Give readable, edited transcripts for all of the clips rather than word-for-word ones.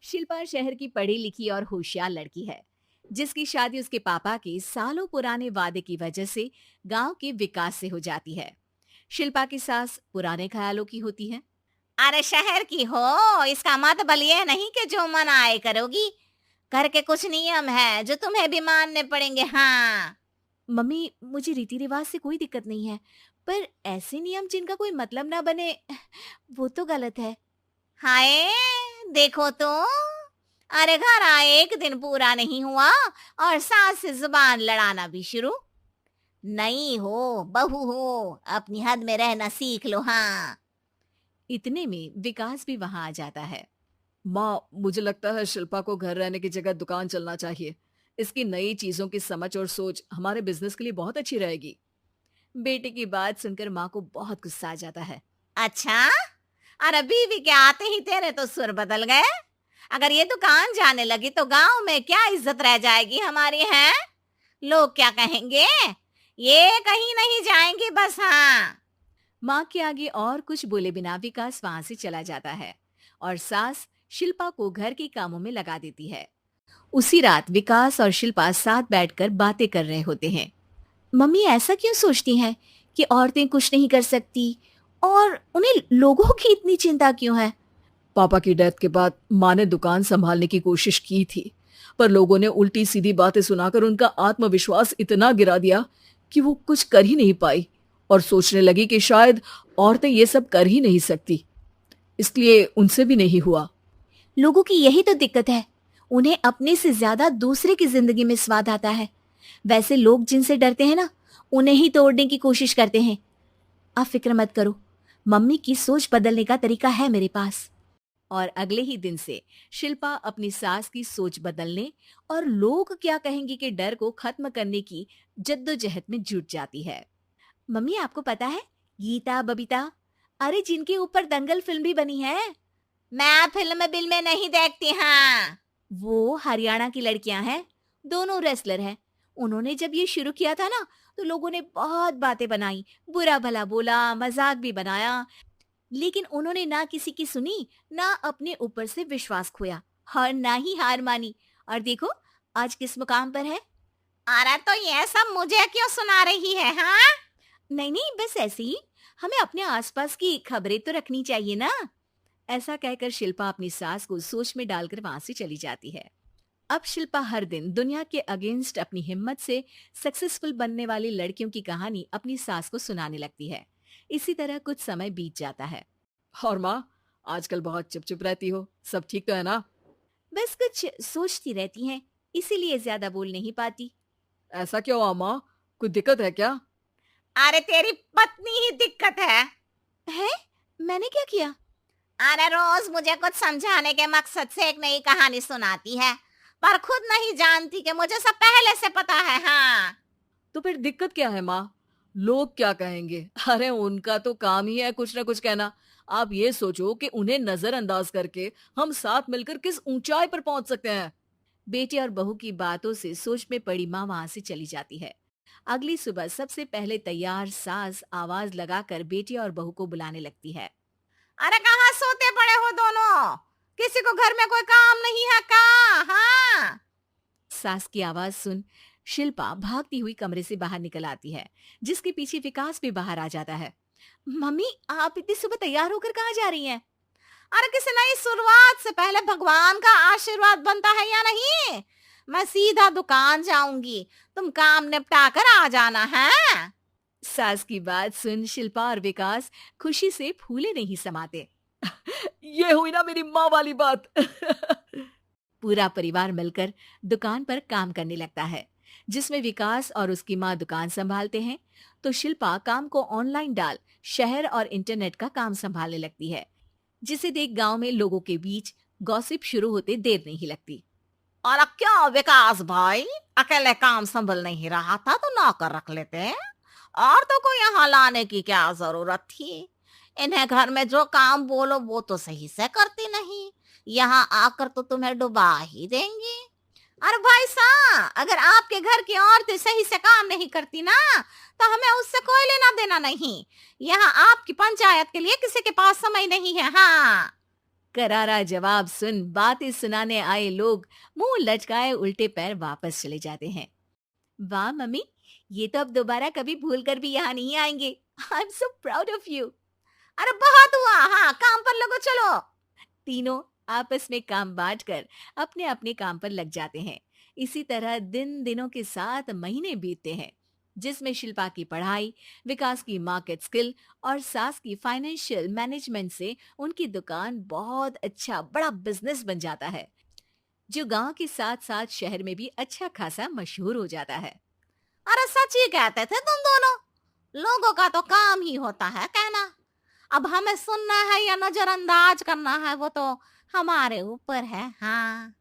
शिल्पा शहर की पढ़ी लिखी और होशियार लड़की है, जिसकी शादी उसके पापा के सालों पुराने वादे की वजह से गांव के विकास से हो जाती है। शिल्पा की सास पुराने ख्यालों की होती है। अरे शहर की हो, इसका मतलब ये नहीं कि जो मन आए करोगी। घर के कुछ नियम है जो तुम्हें भी मानने पड़ेंगे। हाँ। मम्मी, मुझे रीति रिवाज से कोई दिक्कत नहीं है, पर ऐसे नियम जिनका कोई मतलब ना बने, वो तो गलत है। हाय, देखो तो। अरे घर आए एक दिन पूरा नहीं हुआ और सास से जुबान लड़ाना भी शुरू। नहीं हो, बहू हो, अपनी हद में रहना सीख लो। हाँ। इतने में विकास भी वहां आ जाता है। माँ, मुझे लगता है शिल्पा को घर रहने की जगह दुकान चलना चाहिए। इसकी नई चीजों की समझ और सोच हमारे बिजनेस के लिए बहुत अच्छी रहेगी। बेटे की बात सुनकर माँ को बहुत गुस्सा आ जाता है। अच्छा, अरे बीवी के आते ही तेरे तो सुर बदल गए। अगर ये दुकान जाने लगी तो गांव में क्या इज्जत रह जाएगी हमारी है? लोग क्या कहेंगे? ये कहीं नहीं जाएंगी बस। हाँ। माँ के आगे और कुछ बोले बिना विकास वहां से चला जाता है और सास शिल्पा को घर के कामों में लगा देती है। उसी रात विकास और शिल्पा साथ बैठकर बातें कर रहे होते हैं। मम्मी ऐसा क्यों सोचती हैं कि औरतें कुछ नहीं कर सकती, और उन्हें लोगों की इतनी चिंता क्यों है? पापा की डेथ के बाद माँ ने दुकान संभालने की कोशिश की थी, पर लोगों ने उल्टी सीधी बातें सुनाकर उनका आत्मविश्वास इतना गिरा दिया कि वो कुछ कर ही नहीं पाई और सोचने लगी कि शायद औरतें ये सब कर ही नहीं सकती। इसलिए उनसे भी नहीं हुआ। लोगों की यही तो दिक्कत है, उन्हें अपने से ज्यादा दूसरे की जिंदगी में स्वाद आता है। वैसे लोग जिनसे डरते हैं ना, उन्हें ही तोड़ने की कोशिश करते हैं। आप फिक्र मत करो, मम्मी की सोच बदलने का तरीका है मेरे पास। और अगले ही दिन से शिल्पा अपनी सास की सोच बदलने और लोग क्या कहेंगे के डर को खत्म करने की जद्दोजहद में जुट जाती है। मम्मी, आपको पता है गीता बबीता, अरे जिनके ऊपर दंगल फिल्म भी बनी है, मैं फिल्म बिल में नहीं देखती। हाँ। वो हरियाणा की लड़कियां हैं। दोनों रेसलर हैं। उन्होंने जब ये शुरू किया था ना, तो लोगों ने बहुत बातें बनाई, बुरा भला बोला, मजाक भी बनाया, लेकिन उन्होंने ना किसी की सुनी, ना अपने ऊपर से विश्वास खोया और ना ही हार मानी। और देखो आज किस मुकाम पर है। अरे तो ये सब मुझे क्यों सुना रही है? हाँ। नहीं नहीं, बस ऐसे ही, हमें अपने आसपास की खबरें तो रखनी चाहिए ना। ऐसा कहकर शिल्पा अपनी सास को सोच में डालकर वहां से चली जाती है। अब शिल्पा हर दिन दुनिया के अगेंस्ट अपनी हिम्मत से सक्सेसफुल बनने वाली लड़कियों की कहानी अपनी सास को सुनाने लगती है। इसी तरह कुछ समय बीत जाता है। और माँ, आजकल बहुत चुप चुप रहती हो, सब ठीक तो है ना? बस कुछ सोचती रहती हैं, इसीलिए ज्यादा बोल नहीं पाती। ऐसा क्या हुआ माँ? कोई दिक्कत है क्या? अरे तेरी पत्नी ही दिक्कत है। है? मैंने क्या किया? अरे रोज मुझे कुछ समझाने के मकसद से एक नई कहानी सुनाती है, पर खुद नहीं जानती कि मुझे सब पहले से पता है। हाँ। तो फिर दिक्कत क्या है माँ? लोग क्या कहेंगे? अरे उनका तो काम ही है कुछ ना कुछ कहना। आप ये सोचो कि उन्हें नजरअंदाज करके हम साथ मिलकर किस ऊंचाई पर पहुंच सकते हैं। बेटे और बहू की बातों से सोच में पड़ी माँ वहां से चली जाती है। अगली सुबह सबसे पहले तैयार सास आवाज लगाकर बेटे और बहू को बुलाने लगती है। अरे कहाँ सोते पड़े हो दोनों? किसी को घर में कोई काम नहीं है का? हाँ। सास की आवाज सुन शिल्पा भागती हुई कमरे से बाहर निकल आती है, जिसके पीछे विकास भी बाहर आ जाता है। मम्मी, आप इतनी सुबह तैयार होकर कहाँ जा रही हैं? अरे किसी नई शुरुआत से पहले भगवान का आशीर्वाद बनता है या नहीं? मैं सीधा दुकान जाऊंगी, तुम काम निपटा कर आ जाना है। सास की बात सुन शिल्पा और विकास खुशी से फूले नहीं समाते। ये हुई ना मेरी माँ वाली बात। पूरा परिवार मिलकर दुकान पर काम करने लगता है, जिसमें विकास और उसकी माँ दुकान संभालते हैं, तो शिल्पा काम को ऑनलाइन डाल शहर और इंटरनेट का काम संभालने लगती है, जिसे देख गांव में लोगों के बीच गॉसिप शुरू होते देर नहीं लगती। और अब क्या विकास भाई, अकेले काम संभल नहीं रहा था तो नौकर रख लेते, और तो को यहाँ लाने की क्या जरूरत थी? इन्हें घर में जो काम बोलो वो तो सही से करती नहीं, यहाँ आकर तो तुम्हें डुबा ही देंगी। अरे भाई सा, अगर आपके घर की औरतें सही से काम नहीं करती ना, तो हमें उससे कोई लेना देना नहीं। यहाँ आपकी पंचायत के लिए किसी के पास समय नहीं है। हाँ। करारा जवाब सुन बातें सुनाने आए लोग मुंह लटकाए उल्टे पैर वापस चले जाते हैं। वाह मम्मी, ये तो अब दोबारा कभी भूल कर भी यहाँ नहीं आएंगे। I am so proud of you. अरे बहुत हुआ, हाँ काम पर लगो चलो। तीनों आपस में काम बांटकर अपने अपने काम पर लग जाते हैं। इसी तरह दिनों के साथ महीने बीतते हैं, जिसमें शिल्पा की पढ़ाई, विकास की मार्केट स्किल और सास की फाइनेंशियल मैनेजमेंट से उनकी दुकान बहुत अच्छा बड़ा बिजनेस बन जाता है, जो गांव के साथ साथ शहर में भी अच्छा खासा मशहूर हो जाता है। अरे सच ही कहते थे तुम दोनों, लोगों का तो काम ही होता है कहना। अब हमें सुनना है या नजरअंदाज करना है वो तो हमारे ऊपर है। हाँ,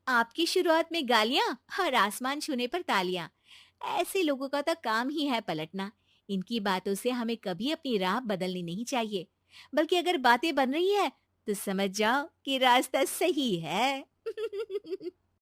आपकी शुरुआत में गालियां और आसमान छूने पर तालियां, ऐसे लोगों का तो काम ही है पलटना। इनकी बातों से हमें कभी अपनी राह बदलनी नहीं चाहिए, बल्कि अगर बातें बन रही है तो समझ जाओ कि रास्ता सही है।